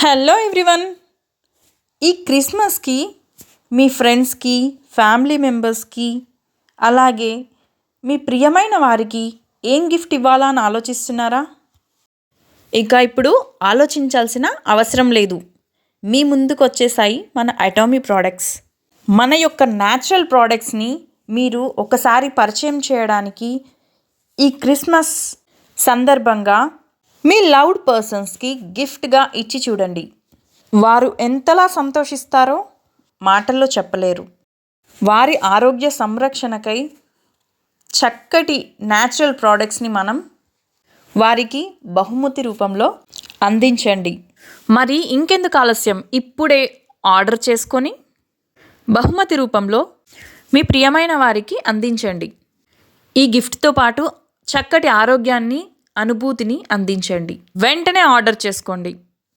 Hello everyone. ఈ క్రిస్మస్కి మీ ఫ్రెండ్స్కి, ఫ్యామిలీ మెంబర్స్కి, అలాగే మీ ప్రియమైన వారికి ఏం గిఫ్ట్ ఇవ్వాలా అని ఆలోచిస్తున్నారా? ఇక ఇప్పుడు ఆలోచించాల్సిన అవసరం లేదు. మీ ముందుకు వచ్చేసాయి మన అటామీ ప్రోడక్ట్స్. మన యొక్క న్యాచురల్ ప్రోడక్ట్స్ని మీరు ఒకసారి పరిచయం చేయడానికి ఈ క్రిస్మస్ సందర్భంగా మీ లవ్డ్ పర్సన్స్కి గిఫ్ట్గా ఇచ్చి చూడండి. వారు ఎంతలా సంతోషిస్తారో మాటల్లో చెప్పలేరు. వారి ఆరోగ్య సంరక్షణకై చక్కటి న్యాచురల్ ప్రోడక్ట్స్ని మనం వారికి బహుమతి రూపంలో అందించండి. మరి ఇంకెందుకు ఆలస్యం, ఇప్పుడే ఆర్డర్ చేసుకొని బహుమతి రూపంలో మీ ప్రియమైన వారికి అందించండి. ఈ గిఫ్ట్తో పాటు చక్కటి ఆరోగ్యాన్ని, అనుభూతిని అందించండి. వెంటనే ఆర్డర్ చేసుకోండి.